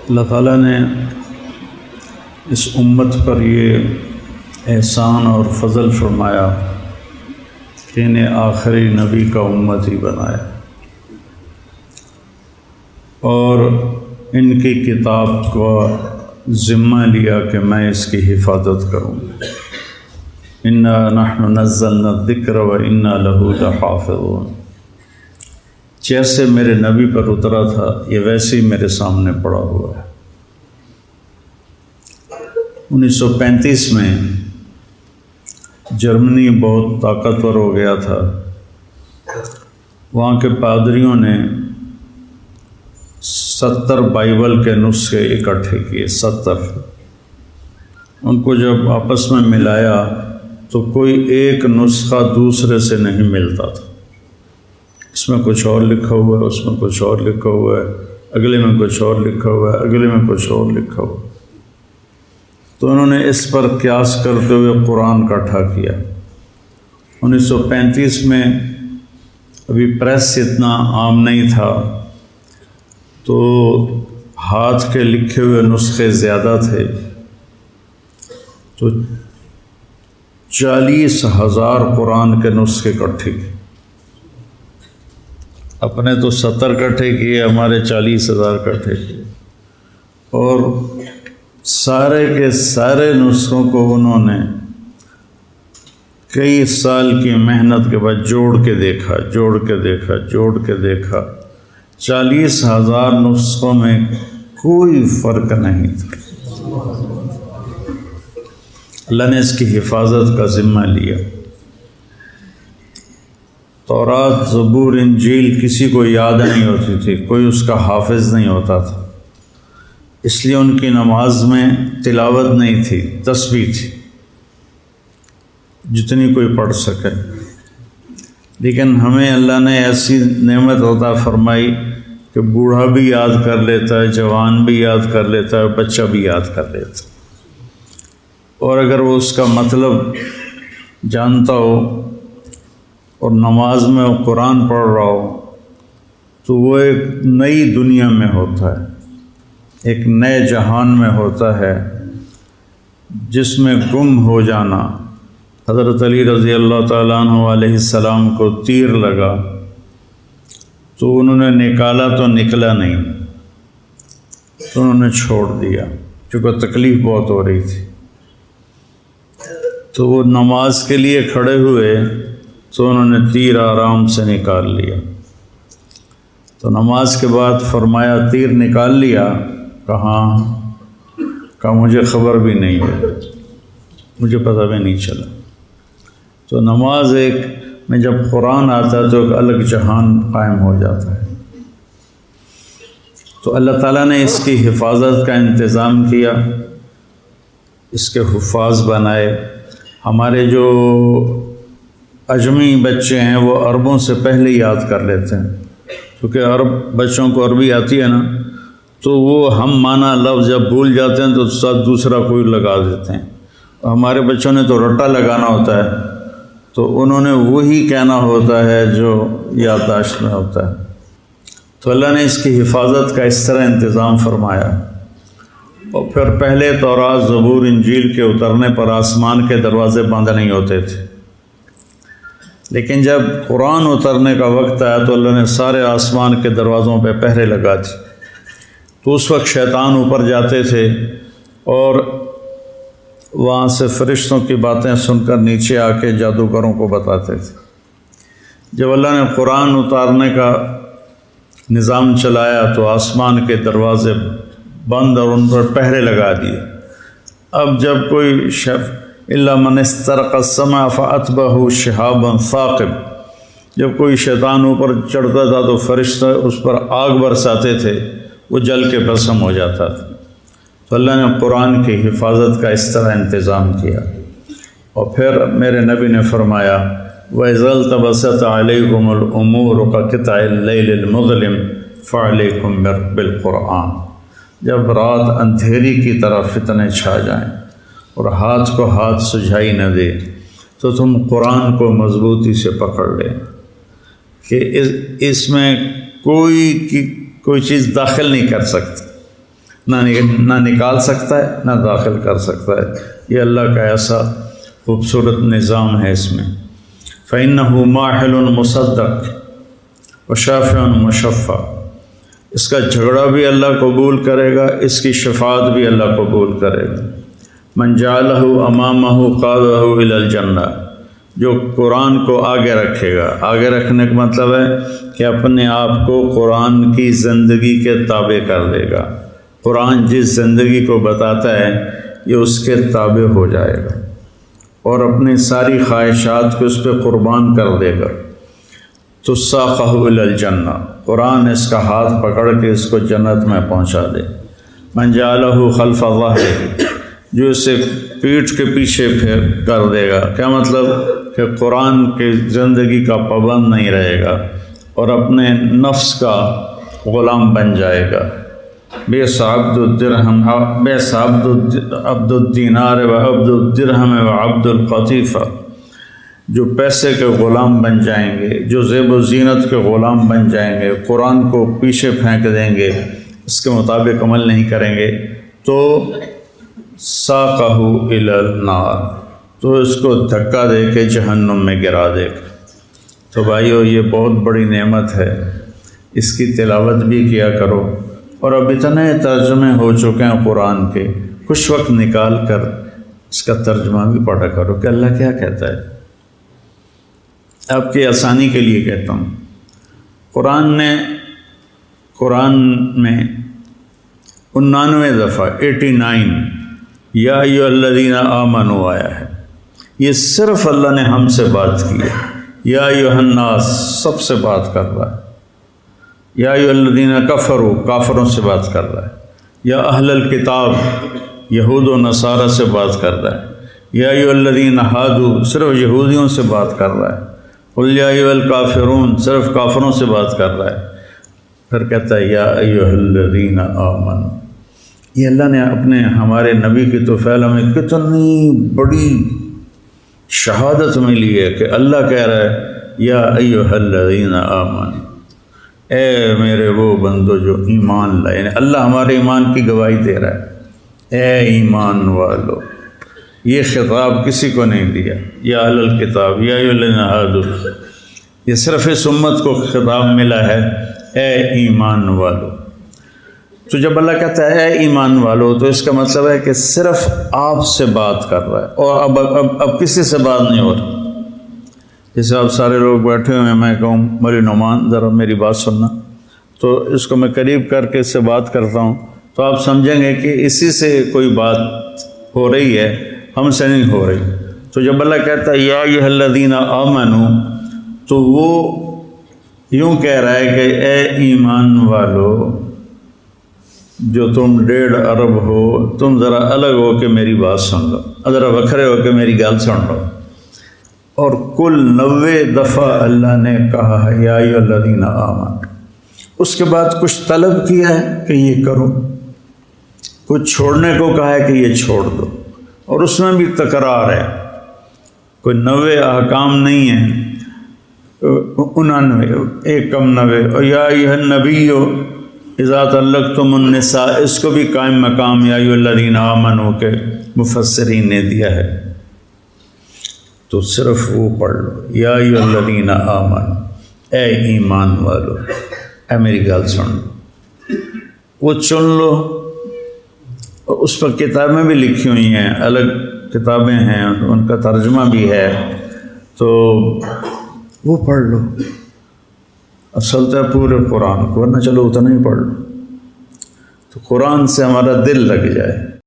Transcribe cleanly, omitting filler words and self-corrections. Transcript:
اللہ تعالیٰ نے اس امت پر یہ احسان اور فضل فرمایا کہ انہیں آخری نبی کا امت ہی بنایا اور ان کی کتاب کو ذمہ لیا کہ میں اس کی حفاظت کروں۔ انا نحن نزلنا الذکر و انا لہ لحافظون۔ جیسے میرے نبی پر اترا تھا یہ ویسے ہی میرے سامنے پڑا ہوا ہے۔ 1935 میں جرمنی بہت طاقتور ہو گیا تھا۔ وہاں کے پادریوں نے 70 بائبل کے نسخے اکٹھے کیے، 70۔ ان کو جب آپس میں ملایا تو کوئی ایک نسخہ دوسرے سے نہیں ملتا تھا۔ اس میں کچھ اور لکھا ہوا ہے، اس میں کچھ اور لکھا ہوا ہے، اگلے میں کچھ اور لکھا ہوا ہے، اگلے میں کچھ اور لکھا ہوا ہے۔ تو انہوں نے اس پر قیاس کرتے ہوئے قرآن اکٹھا کیا۔ 1935 میں ابھی پریس اتنا عام نہیں تھا تو ہاتھ کے لکھے ہوئے نسخے زیادہ تھے، تو 40,000 قرآن کے نسخے اکٹھے کیے۔ اپنے تو 70 اکٹھے کیے، ہمارے 40,000 اکٹھے کیے، اور سارے کے سارے نسخوں کو انہوں نے کئی سال کی محنت کے بعد جوڑ کے دیکھا، 40,000 نسخوں میں کوئی فرق نہیں تھا۔ اللہ نے اس کی حفاظت کا ذمہ لیا۔ تورات، زبور، انجیل کسی کو یاد نہیں ہوتی تھی، کوئی اس کا حافظ نہیں ہوتا تھا، اس لیے ان کی نماز میں تلاوت نہیں تھی، تسبیح تھی جتنی کوئی پڑھ سکے۔ لیکن ہمیں اللہ نے ایسی نعمت عطا فرمائی کہ بوڑھا بھی یاد کر لیتا ہے، جوان بھی یاد کر لیتا ہے، بچہ بھی یاد کر لیتا ہے، اور اگر وہ اس کا مطلب جانتا ہو اور نماز میں وہ قرآن پڑھ رہا ہو تو وہ ایک نئی دنیا میں ہوتا ہے، ایک نئے جہان میں ہوتا ہے جس میں گم ہو جانا۔ حضرت علی رضی اللہ تعالیٰ عنہ علیہ السلام کو تیر لگا تو انہوں نے نکالا تو نکلا نہیں، تو انہوں نے چھوڑ دیا کیونکہ تکلیف بہت ہو رہی تھی۔ تو وہ نماز کے لیے کھڑے ہوئے تو انہوں نے تیر آرام سے نکال لیا۔ تو نماز کے بعد فرمایا تیر نکال لیا؟ کہا مجھے خبر بھی نہیں ہے، مجھے پتہ بھی نہیں چلا۔ تو نماز ایک میں جب قرآن آتا ہے تو ایک الگ جہان قائم ہو جاتا ہے۔ تو اللہ تعالیٰ نے اس کی حفاظت کا انتظام کیا، اس کے حفاظ بنائے۔ ہمارے جو اجمی بچے ہیں وہ عربوں سے پہلے یاد کر لیتے ہیں، کیونکہ عرب بچوں کو عربی آتی ہے نا، تو وہ ہم مانا لفظ جب بھول جاتے ہیں تو ساتھ دوسرا کوئی لگا دیتے ہیں۔ ہمارے بچوں نے تو رٹا لگانا ہوتا ہے، تو انہوں نے وہی کہنا ہوتا ہے جو یادداشت میں ہوتا ہے۔ تو اللہ نے اس کی حفاظت کا اس طرح انتظام فرمایا۔ اور پھر پہلے تورات، زبور، انجیل کے اترنے پر آسمان کے دروازے بند نہیں ہوتے تھے، لیکن جب قرآن اترنے کا وقت آیا تو اللہ نے سارے آسمان کے دروازوں پہ پہرے لگا دی۔ تو اس وقت شیطان اوپر جاتے تھے اور وہاں سے فرشتوں کی باتیں سن کر نیچے آ کے جادوگروں کو بتاتے تھے۔ جب اللہ نے قرآن اتارنے کا نظام چلایا تو آسمان کے دروازے بند اور ان پر پہرے لگا دیے۔ اب جب کوئی الا من استرق السماء فاتبعه شهاب ثاقب، جب کوئی شیطان اوپر چڑھتا تھا تو فرشتے اس پر آگ برساتے تھے، وہ جل کے بھسم ہو جاتا تھا۔ تو اللہ نے قرآن کی حفاظت کا اس طرح انتظام کیا۔ اور پھر میرے نبی نے فرمایا وَإِذَا الْتَبَسَتْ عَلَيْكُمُ الْأُمُورُ كَقِطْعِ اللَّيْلِ الْمُظْلِمِ فَعَلَيْكُمْ بِالْقُرْآنِ۔ جب رات اندھیری کی طرح فتنے چھا جائیں اور ہاتھ کو ہاتھ سجھائی نہ دے تو تم قرآن کو مضبوطی سے پکڑ لیں کہ اس میں کوئی چیز داخل نہیں کر سکتی، نہ نکال سکتا ہے نہ داخل کر سکتا ہے۔ یہ اللہ کا ایسا خوبصورت نظام ہے اس میں۔ فَإِنَّهُ مَاحِلٌ مُصَدَّقٌ وَشَافِعٌ مُشَفَّعٌ، اس کا جھگڑا بھی اللہ قبول کرے گا، اس کی شفاعت بھی اللہ قبول کرے گا۔ مَنْ جَعَلَهُ أَمَامَهُ قَادَهُ إِلَى الْجَنَّةِ، جو قرآن کو آگے رکھے گا۔ آگے رکھنے کا مطلب ہے کہ اپنے آپ کو قرآن کی زندگی کے تابع کر دے گا۔ قرآن جس زندگی کو بتاتا ہے یہ اس کے تابع ہو جائے گا اور اپنی ساری خواہشات کو اس پہ قربان کر دے گا۔ تو ساقہ الی الجنہ، قرآن اس کا ہاتھ پکڑ کے اس کو جنت میں پہنچا دے۔ من جعلہ خلف ظہرہ، جو اسے پیٹھ کے پیچھے پھیر کر دے گا۔ کیا مطلب کہ قرآن کی زندگی کا پابند نہیں رہے گا اور اپنے نفس کا غلام بن جائے گا۔ بئس عبد الدرہم، بئس عبد الدینار و عبد الدرہم و عبد القطیفہ، جو پیسے کے غلام بن جائیں گے، جو زیب و زینت کے غلام بن جائیں گے، قرآن کو پیچھے پھینک دیں گے، اس کے مطابق عمل نہیں کریں گے، تو ساقہ الی النار، تو اس کو دھکا دے کے جہنم میں گرا دے گا۔ تو بھائیو، یہ بہت بڑی نعمت ہے، اس کی تلاوت بھی کیا کرو۔ اور اب اتنے ترجمے ہو چکے ہیں قرآن کے، کچھ وقت نکال کر اس کا ترجمہ بھی پڑھا کرو کہ اللہ کیا کہتا ہے۔ آپ کی آسانی کے لیے کہتا ہوں، قرآن میں 99 دفعہ 89 یا ایھا الذین آمنوا آیا ہے۔ یہ صرف اللہ نے ہم سے بات کی ہے۔ یا ایھا الناس سب سے بات کر رہا ہے۔ یا ایھا الذین کفروا کافروں سے بات کر رہا ہے۔ یا اہل الکتاب یہود و نصارہ سے بات کر رہا ہے۔ یا ایھا الذین ہادوا صرف یہودیوں سے بات کر رہا ہے۔ قل یا ایھا الکافرون صرف کافروں سے بات کر رہا ہے۔ پھر کہتا ہے یا ایھا الذین آمنوا۔ یہ اللہ نے ہمارے نبی کی توفیل ہمیں کتنی بڑی شہادت ملی ہے کہ اللہ کہہ رہا ہے یا ایھا الذین آمنوا، اے میرے وہ بندو جو ایمان لائے، یعنی اللہ ہمارے ایمان کی گواہی دے رہا ہے، اے ایمان والو۔ یہ خطاب کسی کو نہیں دیا، یا اہل الکتاب یا ایھا الذین ہادوا، یہ صرف اس امت کو خطاب ملا ہے، اے ایمان والو۔ تو جب اللہ کہتا ہے اے ایمان والو، تو اس کا مطلب ہے کہ صرف آپ سے بات کر رہا ہے، اور اب کسی سے بات نہیں ہو رہی۔ جیسے آپ سارے لوگ بیٹھے ہوئے ہیں، میں کہوں مولی نعمان ذرا میری بات سننا، تو اس کو میں قریب کر کے اس سے بات کرتا ہوں، تو آپ سمجھیں گے کہ اسی سے کوئی بات ہو رہی ہے، ہم سے نہیں ہو رہی۔ تو جب اللہ کہتا ہے یا ایھا الذین آمنوا، تو وہ یوں کہہ رہا ہے کہ اے ایمان والو، جو تم 1.5 ارب ہو، تم ذرا الگ ہو کے میری بات سن لو، ذرا وکھرے ہو کے میری گل سن لو۔ اور کل 90 دفعہ اللہ نے کہا ہے یا ایھا الذین آمنوا، اس کے بعد کچھ طلب کیا ہے کہ یہ کرو، کچھ چھوڑنے کو کہا ہے کہ یہ چھوڑ دو، اور اس میں بھی تکرار ہے، کوئی 90 احکام نہیں ہیں، 99 ایک کم 90۔ اور یا ایھا النبی اذا طلقتم النساء، اس کو بھی قائم مقام یا ایھا الذین آمنوا کے مفسرین نے دیا ہے۔ تو صرف وہ پڑھ لو، یا ایھا الذین آمنوا، اے ایمان والو، اے میری گل سن لو، وہ چن لو۔ اس پر کتابیں بھی لکھی ہوئی ہیں، الگ کتابیں ہیں، ان کا ترجمہ بھی ہے، تو وہ پڑھ لو۔ اصل تو پورے قرآن کو، ورنہ چلو اتنا ہی پڑھ لو، تو قرآن سے ہمارا دل لگ جائے۔